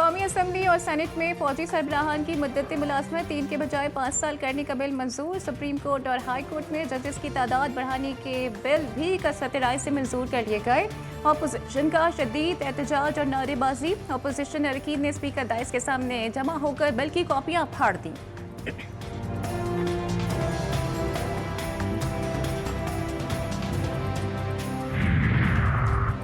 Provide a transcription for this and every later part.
कौमी असम्बली और सेनेट में फौजी सरबराहान की मुद्दत मुलाजमत 3 के बजाय 5 साल करने का बिल मंजूर। सुप्रीम कोर्ट और हाई कोर्ट में जजेस की तादाद बढ़ाने के बिल भी कसरत राय से मंजूर कर लिए गए। अपोजिशन का शदीद एहतजाज और नारेबाजी। अपोजिशन अरकान ने स्पीकर दाइस के सामने जमा होकर बिल की कॉपियां फाड़ दी।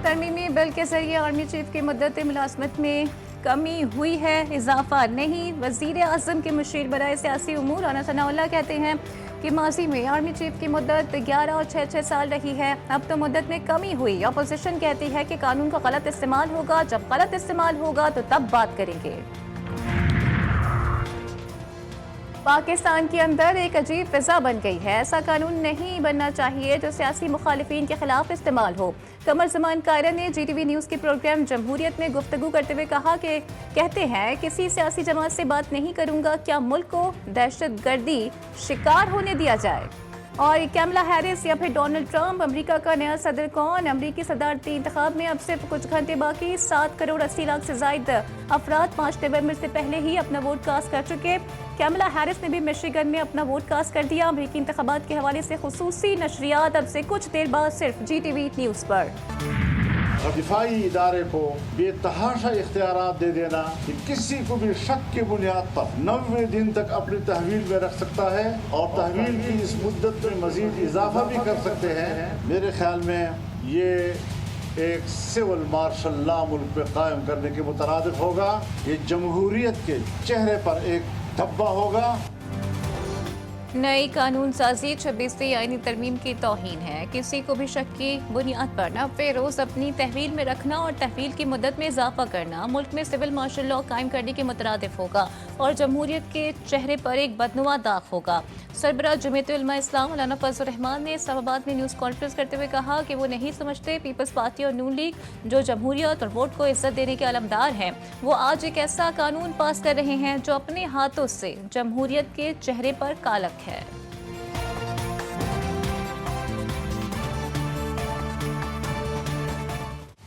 तरमीमी बिल के जरिए आर्मी चीफ की मुद्दत मुलाजमत में कमी हुई है, इजाफा नहीं। वजीर आजम के मुशीर बराए सियासी उमूर राना सनाउल्लाह कहते हैं कि माजी में आर्मी चीफ की मुद्दत 11 और 6 साल रही है, अब तो मुद्दत में कमी हुई। अपोजिशन कहती है कि कानून का गलत इस्तेमाल होगा, जब गलत इस्तेमाल होगा तो तब बात करेंगे। पाकिस्तान के अंदर एक अजीब फिजा बन गई है। ऐसा कानून नहीं बनना चाहिए जो सियासी मुखालिफिन के खिलाफ इस्तेमाल हो। कमर जमान कायरा ने GTV न्यूज़ के प्रोग्राम जमहूरियत में गुफ्तगू करते हुए कहा कि कहते हैं किसी सियासी जमात से बात नहीं करूंगा, क्या मुल्क को दहशत गर्दी शिकार होने दिया जाए। और कैमला हैरिस या फिर डोनाल्ड ट्रंप, अमेरिका का नया सदर कौन। अमेरिकी सदारती इंतखाब में अब सिर्फ कुछ घंटे बाकी। 7 करोड़ 80 लाख से ज्यादा अफराद 5 नवंबर से पहले ही अपना वोट कास्ट कर चुके। कैमला हैरिस ने भी मिशिगन में अपना वोट कास्ट कर दिया। अमेरिकी इंतखाबात के हवाले से खुसूसी नशरियात अब से कुछ देर बाद सिर्फ GTV न्यूज़ पर। दिफाई इदारे को बेतहाशा इख्तियारात दे देना कि किसी को भी शक की बुनियाद पर 90 दिन तक अपनी तहवील में रख सकता है और तहवील की इस मुद्दत में मजीद इजाफा भी कर सकते हैं। मेरे ख्याल में ये एक सिविल मार्शल लॉ मुल्क पे कायम करने के मुतरादिफ होगा। ये जमहूरियत के चेहरे पर एक धब्बा होगा। नई कानून साजी 26वीं आईनी तरमीम की तौहीन है। किसी को भी शक की बुनियाद पर 90 रोज अपनी तहवील में रखना और तहवील की मुद्दत में इजाफा करना मुल्क में सिविल मार्शल लॉ कायम करने के मुतरादिफ होगा और जमहूरियत के चेहरे पर एक बदनुमा दाग होगा। सरबराह जमीयत उलमा इस्लाम मौलाना फजल रहमान ने इस्लामाबाद में न्यूज़ कॉन्फ्रेंस करते हुए कहा कि वो नहीं समझते पीपल्स पार्टी और नून लीग जो जमहूरियत और वोट को इज्जत देने के अलमदार हैं, वो आज एक ऐसा कानून पास कर रहे हैं जो अपने हाथों से जमहूरियत के चेहरे पर कालक है।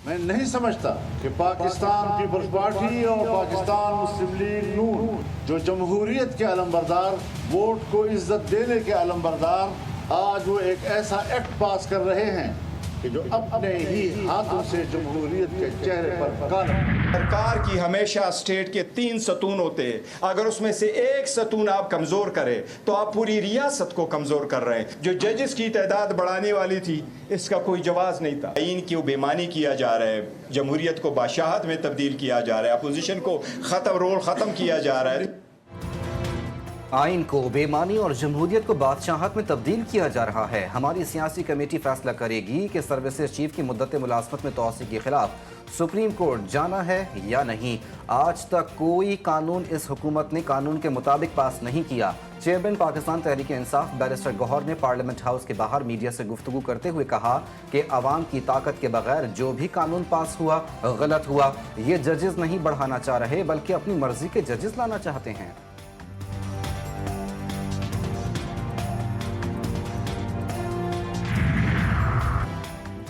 मैं नहीं समझता कि पाकिस्तान पीपल्स पार्टी और पाकिस्तान मुस्लिम लीग नून जो जमहूरियत के अलमबरदार, वोट को इज्जत देने के अलमबरदार, आज वो एक ऐसा एक्ट पास कर रहे हैं कि जो अपने ही हाथों से जमहूरियत के चेहरे पर काला। सरकार की हमेशा स्टेट के 3 सतून होते हैं, अगर उसमें से एक सतून आप कमज़ोर करें तो आप पूरी रियासत को कमज़ोर कर रहे हैं। जो जजेस की तादाद बढ़ाने वाली थी इसका कोई जवाब नहीं था। आइन की बेमानी किया जा रहा है, जमहूरियत को बादशाहत में तब्दील किया जा रहा है, अपोजिशन को रोल ख़त्म किया जा रहा है। आइन को बेमानी और जमहूरियत को बादशाहत में तब्दील किया जा रहा है। हमारी सियासी कमेटी फैसला करेगी कि सर्विसेज चीफ की मुद्दत मुलाजमत में तोसी के खिलाफ सुप्रीम कोर्ट जाना है या नहीं। आज तक कोई कानून इस हुकूमत ने कानून के मुताबिक पास नहीं किया। चेयरमैन पाकिस्तान तहरीक इंसाफ बैरिस्टर गौहर ने पार्लियामेंट हाउस के बाहर मीडिया से गुफ्तगू करते हुए कहा कि अवाम की ताकत के बगैर जो भी कानून पास हुआ गलत हुआ। ये जजेस नहीं बढ़ाना चाह रहे बल्कि अपनी मर्जी के जजेस लाना चाहते हैं।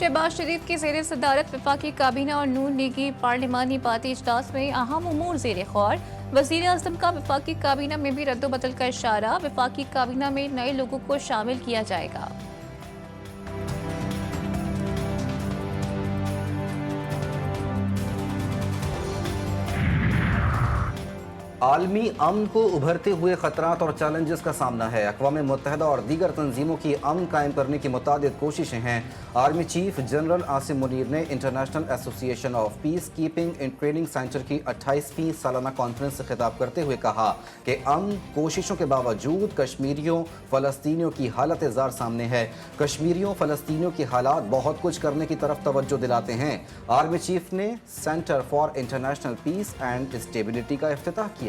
शहबाज शरीफ की ज़ेर सदारत वफाकी काबीना और नून लीगी पार्लिमानी पार्टी इजलास में अहम उमूर ज़ेर गौर। वज़ीर आज़म का वफाकी काबीना में भी रद्दोबदल का इशारा। वफाकी काबीना में नए लोगों को शामिल किया जाएगा। आलमी अमन को उभरते हुए खतरात और चैलेंजेस का सामना है। अक़वाम मुत्तहिदा और दीगर तंजीमों की अमन कायम करने की मुतादिद कोशिशें हैं। Army chief general Asim Munir ने international association of peace keeping and training centre की 28वीं सालाना कॉन्फ्रेंस से खिताब करते हुए कहा कि अमन कोशिशों के बावजूद कश्मीरियों फ़लस्तीनियों की हालत ज़ार सामने है। कश्मीरियों फ़लस्तीनियों की हालात बहुत कुछ करने की तरफ तवज्जो दिलाते हैं। आर्मी चीफ ने centre for international peace and stability का इफ्तिताह किया।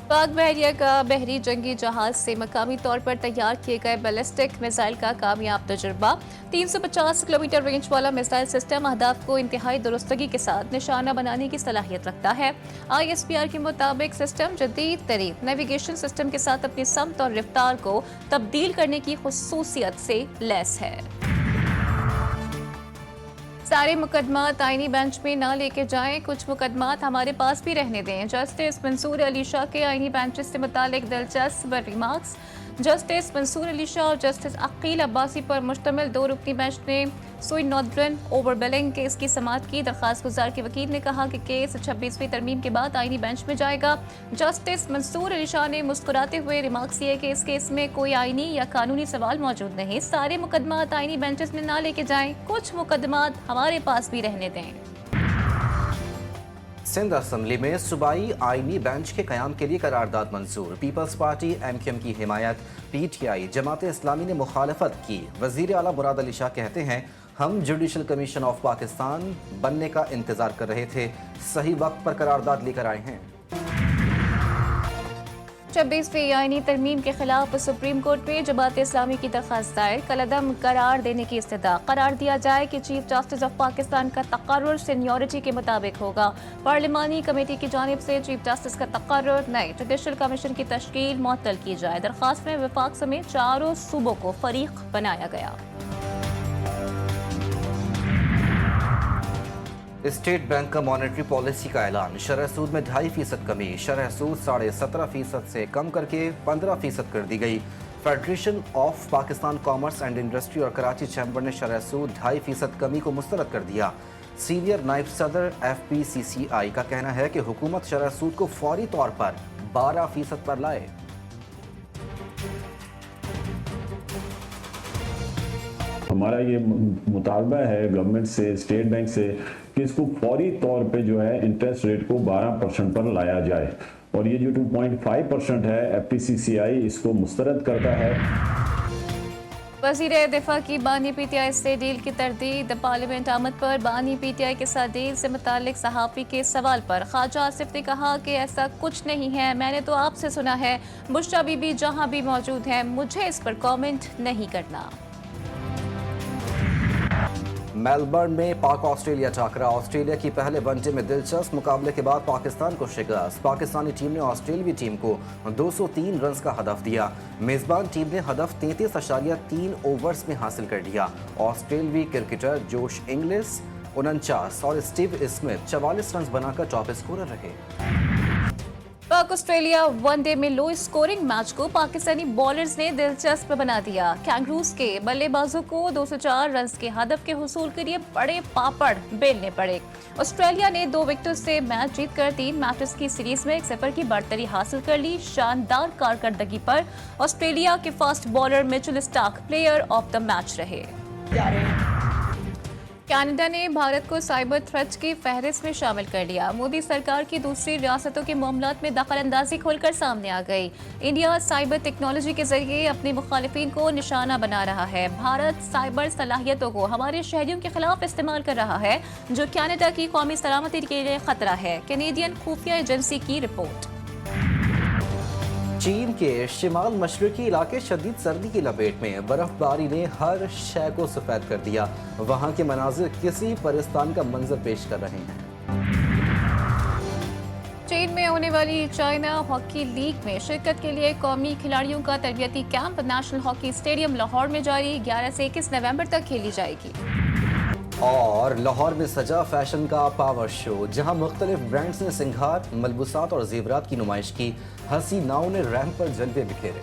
पाक बहरिया का बहरी जंगी जहाज से मकामी तौर पर तैयार किए गए बैलिस्टिक मिसाइल का कामयाब तजुर्बा। 350 किलोमीटर रेंज वाला मिसाइल सिस्टम अहदाफ को इंतहाई दुरुस्तगी के साथ निशाना बनाने की सलाहियत रखता है। ISPR के मुताबिक सिस्टम जदीद तरीन नेविगेशन सिस्टम के साथ अपनी समत और रफ्तार को तब्दील करने की खुसूसियत से लैस है। सारे मुकदमात आईनी बेंच में न लेके जाएं, कुछ मुकदमात हमारे पास भी रहने दें। जस्टिस मंसूर अली शाह के आईनी बेंचेस से मुतालिक दिलचस्प रिमार्क्स। जस्टिस मंसूर अली शाह और जस्टिस अकील अब्बासी पर मुश्तमिल 2 रुकनी बेंच ने सुई नॉर्दर्न ओवरबिलिंग केस की समाअत की। दरख्वास्त गुजार के वकील ने कहा कि केस 26वीं तरमीम के बाद आईनी बेंच में जाएगा। जस्टिस मंसूर अली शाह ने मुस्कुराते हुए रिमार्क्स दिए कि इस केस में कोई आईनी या कानूनी सवाल मौजूद नहीं। सारे मुकदमात आईनी बेंचेस में ना लेके जाएं, कुछ मुकदमात हमारे पास भी रहने दें। सिंध असम्बली में सूबाई आईनी बेंच के कयाम के लिए करारदाद मंजूर। पीपल्स पार्टी MQM की हिमायत, PTI जमात इस्लामी ने मुखालफत की। वजीर आला मुराद अली शाह कहते हैं, हम जुडिशल कमीशन ऑफ पाकिस्तान बनने का इंतजार कर रहे थे, सही वक्त पर करारदाद लेकर आए हैं। 26वीं आईनी तरमीम के खिलाफ सुप्रीम कोर्ट में जमात इस्लामी की दरख्वास्त दायर। कलअदम करार देने की इस्तदा। करार दिया जाए कि चीफ जस्टिस ऑफ पाकिस्तान का तकर्रुर सीनियरिटी के मुताबिक होगा। पार्लिमानी कमेटी की जानिब से चीफ जस्टिस का तकर्रुर नए जुडिशल कमीशन की तश्कील मुअत्तल की जाए। दरख्वास्त में वफाक समेत 4 सूबों को फरीक बनाया गया। स्टेट बैंक का मॉनेटरी पॉलिसी का ऐलान। शरह सूद में 2.5% कमी। शरह सूद 17.5% से कम करके 15% कर दी गई। Federation of Pakistan commerce and industry और कराची चैम्बर ने शरह सूद 2.5% कमी को मुस्तरद कर दिया। सीनियर नायब सदर FPCCI का कहना है कि हुकूमत शरह सूद को फौरी तौर पर 12% पर लाए। हमारा ये मुतालबा है गवर्नमेंट से, स्टेट बैंक से, कि इसको फौरी तौर पे जो है इंटरेस्ट रेट को 12% पर लाया जाए और ये जो 2.5% है FPCCI इसको मुस्तरद करता है। वज़ीर दिफा की बानी PTI से डील की तरदीद। पार्लियामेंट आमद पर बानी PTI के साथ डील से मुतालिक सहाफ़ी के सवाल पर ख्वाजा आसिफ ने कहा कि ऐसा कुछ नहीं है, मैंने तो आपसे सुना है। बुशरा बीबी जहां भी मौजूद है, मुझे इस पर कमेंट नहीं करना। मेलबर्न में पाक ऑस्ट्रेलिया टाकरा। ऑस्ट्रेलिया की पहले वनडे में दिलचस्प मुकाबले के बाद पाकिस्तान को शिकस्त। पाकिस्तानी टीम ने ऑस्ट्रेलियावी टीम को 203 रन का हदफ दिया। मेजबान टीम ने हदफ 33.3 ओवर्स में हासिल कर लिया। ऑस्ट्रेलियावी क्रिकेटर जोश इंग्लिश 49 और स्टीव स्मिथ 44 रन बनाकर टॉप स्कोरर रहे। पाक ऑस्ट्रेलिया वनडे में लो स्कोरिंग मैच को पाकिस्तानी बॉलर्स ने दिलचस्प बना दिया। कैंगरूज के बल्लेबाजों को 204 रन के हदफ के हुसूल के लिए बड़े पापड़ बेलने पड़े। ऑस्ट्रेलिया ने 2 विकेटों से मैच जीतकर 3 मैचेस की सीरीज में 1-0 की बढ़तरी हासिल कर ली। शानदार कारकर्दगी पर ऑस्ट्रेलिया के fast bowler Mitchell Starc player of the match रहे। कनाडा ने भारत को साइबर थ्रेट्स की फहरिस्त में शामिल कर लिया। मोदी सरकार की दूसरी रियासतों के मामलात में दखल अंदाजी खोलकर सामने आ गई। इंडिया साइबर टेक्नोलॉजी के जरिए अपने मुखालिफिन को निशाना बना रहा है। भारत साइबर सलाहियतों को हमारे शहरियों के खिलाफ इस्तेमाल कर रहा है, जो कनाडा की कौमी सलामती के लिए खतरा है। कैनेडियन खुफिया एजेंसी की रिपोर्ट। चीन के शिमाल मशरकी इलाके शदीद सर्दी की लपेट में। बर्फबारी ने हर शय को सफेद कर दिया। वहां के मनाजिर किसी परिस्तान का मंजर पेश कर रहे हैं। चीन में होने वाली चाइना हॉकी लीग में शिरकत के लिए कौमी खिलाड़ियों का तरबियती camp national hockey stadium Lahore में जारी। 11 से 21 नवंबर तक खेली जाएगी। और लाहौर में सजा फैशन का पावर शो, जहां मुख्तलिफ ब्रांड्स ने सिंगार, मलबूसात और जेवरात की नुमाइश की। हसीनाओं ने रैंप पर जलवे बिखेरे।